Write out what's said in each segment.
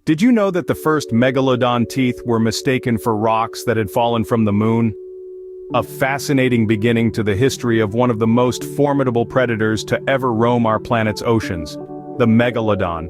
Did you know that the first megalodon teeth were mistaken for rocks that had fallen from the moon? A fascinating beginning to the history of one of the most formidable predators to ever roam our planet's oceans, the megalodon.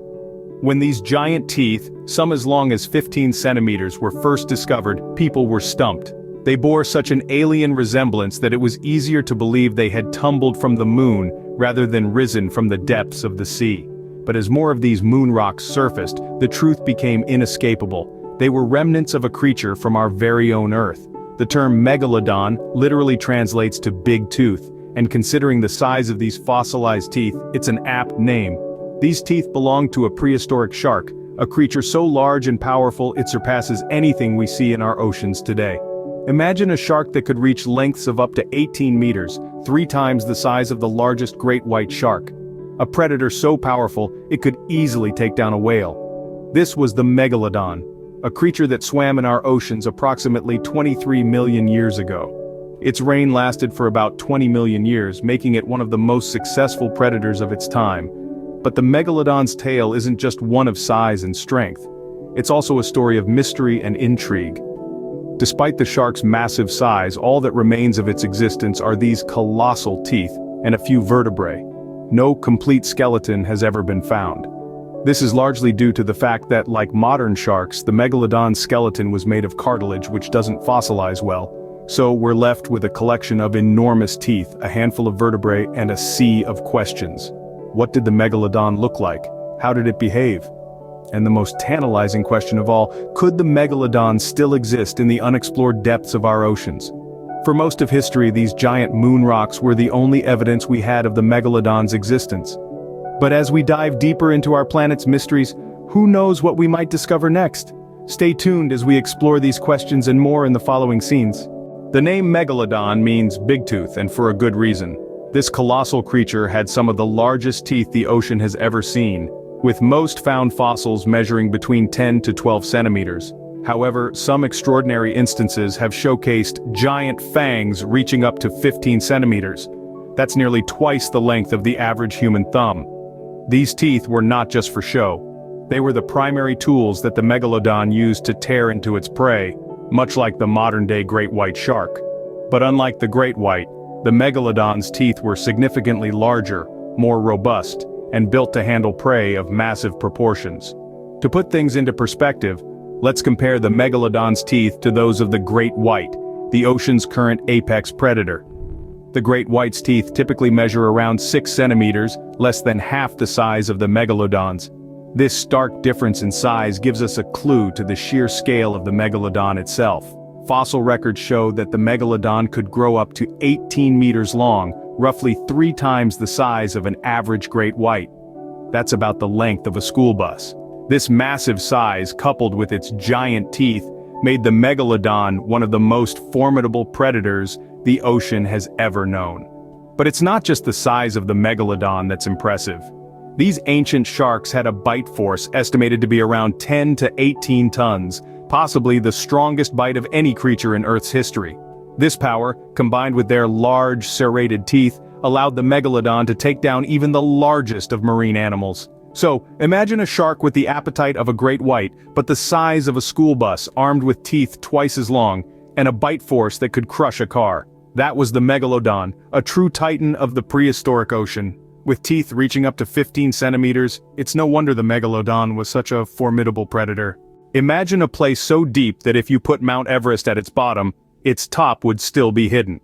When these giant teeth, some as long as 15 centimeters, were first discovered, people were stumped. They bore such an alien resemblance that it was easier to believe they had tumbled from the moon rather than risen from the depths of the sea. But as more of these moon rocks surfaced, the truth became inescapable. They were remnants of a creature from our very own Earth. The term megalodon literally translates to big tooth, and considering the size of these fossilized teeth, it's an apt name. These teeth belong to a prehistoric shark, a creature so large and powerful it surpasses anything we see in our oceans today. Imagine a shark that could reach lengths of up to 18 meters, 3 times the size of the largest great white shark. A predator so powerful, it could easily take down a whale. This was the megalodon, a creature that swam in our oceans approximately 23 million years ago. Its reign lasted for about 20 million years, making it one of the most successful predators of its time. But the megalodon's tale isn't just one of size and strength. It's also a story of mystery and intrigue. Despite the shark's massive size, all that remains of its existence are these colossal teeth and a few vertebrae. No complete skeleton has ever been found. This is largely due to the fact that, like modern sharks, the megalodon's skeleton was made of cartilage which doesn't fossilize well. So we're left with a collection of enormous teeth, a handful of vertebrae, and a sea of questions. What did the megalodon look like? How did it behave? And the most tantalizing question of all, could the megalodon still exist in the unexplored depths of our oceans? For most of history, these giant moon rocks were the only evidence we had of the megalodon's existence. But as we dive deeper into our planet's mysteries, who knows what we might discover next? Stay tuned as we explore these questions and more in the following scenes. The name Megalodon means big tooth, and for a good reason. This colossal creature had some of the largest teeth the ocean has ever seen, with most found fossils measuring between 10 to 12 centimeters. However, some extraordinary instances have showcased giant fangs reaching up to 15 centimeters. That's nearly twice the length of the average human thumb. These teeth were not just for show. They were the primary tools that the megalodon used to tear into its prey, much like the modern-day great white shark. But unlike the great white, the megalodon's teeth were significantly larger, more robust, and built to handle prey of massive proportions. To put things into perspective, let's compare the megalodon's teeth to those of the great white, the ocean's current apex predator. The great white's teeth typically measure around 6 centimeters, less than half the size of the megalodon's. This stark difference in size gives us a clue to the sheer scale of the megalodon itself. Fossil records show that the megalodon could grow up to 18 meters long, roughly 3 times the size of an average great white. That's about the length of a school bus. This massive size, coupled with its giant teeth, made the megalodon one of the most formidable predators the ocean has ever known. But it's not just the size of the megalodon that's impressive. These ancient sharks had a bite force estimated to be around 10 to 18 tons, possibly the strongest bite of any creature in Earth's history. This power, combined with their large, serrated teeth, allowed the megalodon to take down even the largest of marine animals. So, imagine a shark with the appetite of a great white, but the size of a school bus, armed with teeth twice as long, and a bite force that could crush a car. That was the megalodon, a true titan of the prehistoric ocean. With teeth reaching up to 15 centimeters, it's no wonder the megalodon was such a formidable predator. Imagine a place so deep that if you put Mount Everest at its bottom, its top would still be hidden.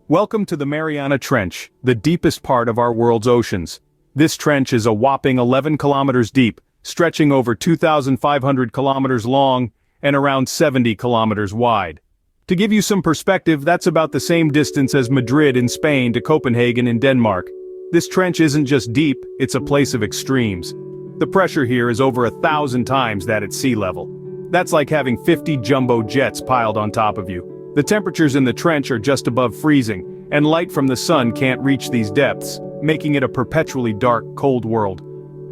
Welcome to the Mariana Trench, the deepest part of our world's oceans. This trench is a whopping 11 kilometers deep, stretching over 2,500 kilometers long, and around 70 kilometers wide. To give you some perspective, that's about the same distance as Madrid in Spain to Copenhagen in Denmark. This trench isn't just deep, it's a place of extremes. The pressure here is over 1,000 times that at sea level. That's like having 50 jumbo jets piled on top of you. The temperatures in the trench are just above freezing, and light from the sun can't reach these depths, making it a perpetually dark, cold world.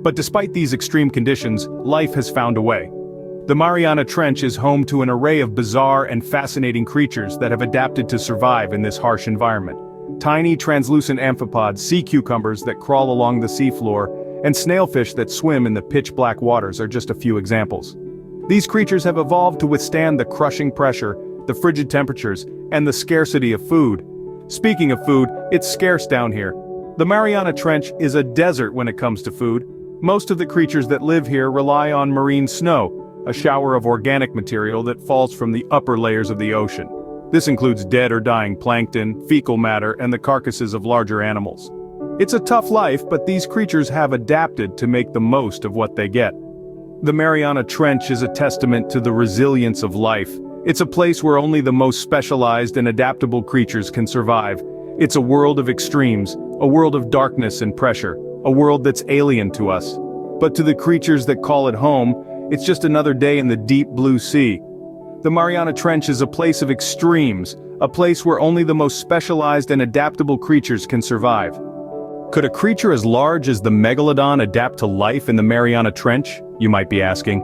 But despite these extreme conditions, life has found a way. The Mariana Trench is home to an array of bizarre and fascinating creatures that have adapted to survive in this harsh environment. Tiny translucent amphipods, sea cucumbers that crawl along the seafloor, and snailfish that swim in the pitch-black waters are just a few examples. These creatures have evolved to withstand the crushing pressure, the frigid temperatures, and the scarcity of food. Speaking of food, it's scarce down here. The Mariana Trench is a desert when it comes to food. Most of the creatures that live here rely on marine snow, a shower of organic material that falls from the upper layers of the ocean. This includes dead or dying plankton, fecal matter, and the carcasses of larger animals. It's a tough life, but these creatures have adapted to make the most of what they get. The Mariana Trench is a testament to the resilience of life. It's a place where only the most specialized and adaptable creatures can survive. It's a world of extremes, a world of darkness and pressure, a world that's alien to us. But to the creatures that call it home, it's just another day in the deep blue sea. The Mariana Trench is a place of extremes, a place where only the most specialized and adaptable creatures can survive. Could a creature as large as the Megalodon adapt to life in the Mariana Trench, you might be asking?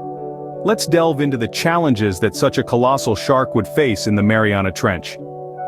Let's delve into the challenges that such a colossal shark would face in the Mariana Trench.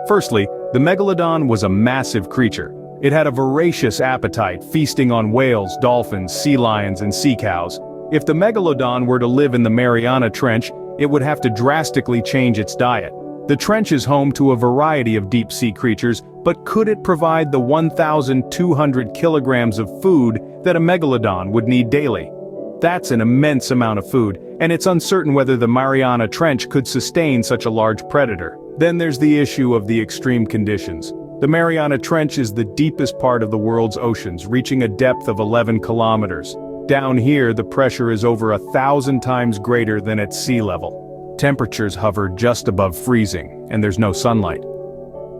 Firstly, the Megalodon was a massive creature. It had a voracious appetite, feasting on whales, dolphins, sea lions, and sea cows. If the Megalodon were to live in the Mariana Trench, it would have to drastically change its diet. The trench is home to a variety of deep-sea creatures, but could it provide the 1,200 kilograms of food that a Megalodon would need daily? That's an immense amount of food, and it's uncertain whether the Mariana Trench could sustain such a large predator. Then there's the issue of the extreme conditions. The Mariana Trench is the deepest part of the world's oceans, reaching a depth of 11 kilometers. Down here, the pressure is over 1,000 times greater than at sea level. Temperatures hover just above freezing, and there's no sunlight.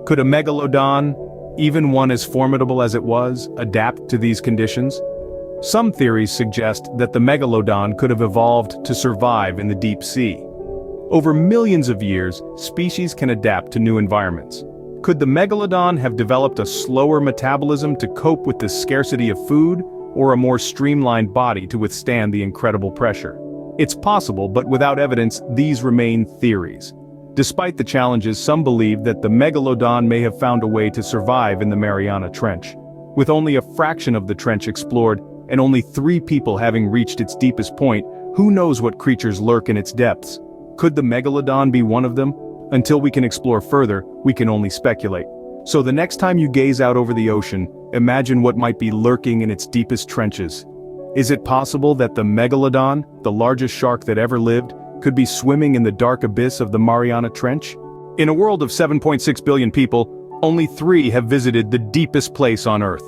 Could a Megalodon, even one as formidable as it was, adapt to these conditions? Some theories suggest that the Megalodon could have evolved to survive in the deep sea. Over millions of years, species can adapt to new environments. Could the Megalodon have developed a slower metabolism to cope with the scarcity of food, or a more streamlined body to withstand the incredible pressure? It's possible, but without evidence, these remain theories. Despite the challenges, some believe that the Megalodon may have found a way to survive in the Mariana Trench. With only a fraction of the trench explored, and only 3 people having reached its deepest point, who knows what creatures lurk in its depths? Could the Megalodon be one of them? Until we can explore further, we can only speculate. So the next time you gaze out over the ocean, imagine what might be lurking in its deepest trenches. Is it possible that the Megalodon, the largest shark that ever lived, could be swimming in the dark abyss of the Mariana Trench? In a world of 7.6 billion people, only 3 have visited the deepest place on Earth.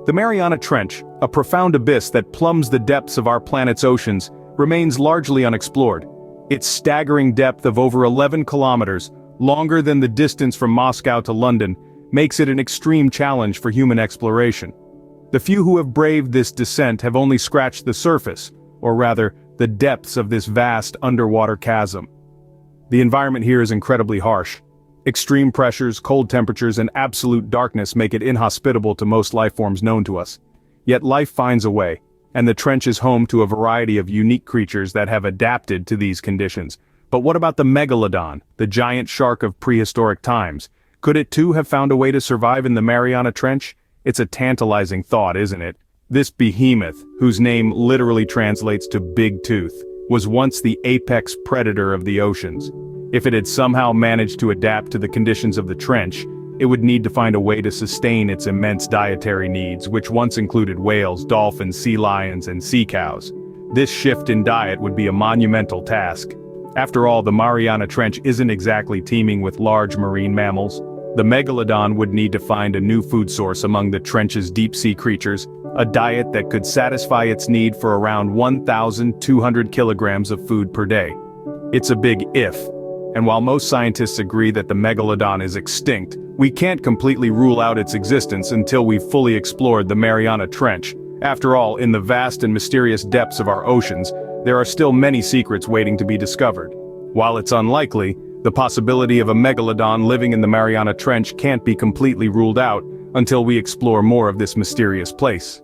The Mariana Trench, a profound abyss that plumbs the depths of our planet's oceans, remains largely unexplored. Its staggering depth of over 11 kilometers, longer than the distance from Moscow to London, makes it an extreme challenge for human exploration. The few who have braved this descent have only scratched the surface, or rather, the depths of this vast underwater chasm. The environment here is incredibly harsh. Extreme pressures, cold temperatures, and absolute darkness make it inhospitable to most life forms known to us. Yet life finds a way, and the trench is home to a variety of unique creatures that have adapted to these conditions. But what about the Megalodon, the giant shark of prehistoric times? Could it too have found a way to survive in the Mariana Trench? It's a tantalizing thought, isn't it? This behemoth, whose name literally translates to big tooth, was once the apex predator of the oceans. If it had somehow managed to adapt to the conditions of the trench, it would need to find a way to sustain its immense dietary needs, which once included whales, dolphins, sea lions, and sea cows. This shift in diet would be a monumental task. After all, the Mariana Trench isn't exactly teeming with large marine mammals. The Megalodon would need to find a new food source among the trench's deep-sea creatures, a diet that could satisfy its need for around 1,200 kilograms of food per day. It's a big if, and while most scientists agree that the Megalodon is extinct, we can't completely rule out its existence until we've fully explored the Mariana Trench. After all, in the vast and mysterious depths of our oceans, there are still many secrets waiting to be discovered. While it's unlikely, the possibility of a Megalodon living in the Mariana Trench can't be completely ruled out until we explore more of this mysterious place.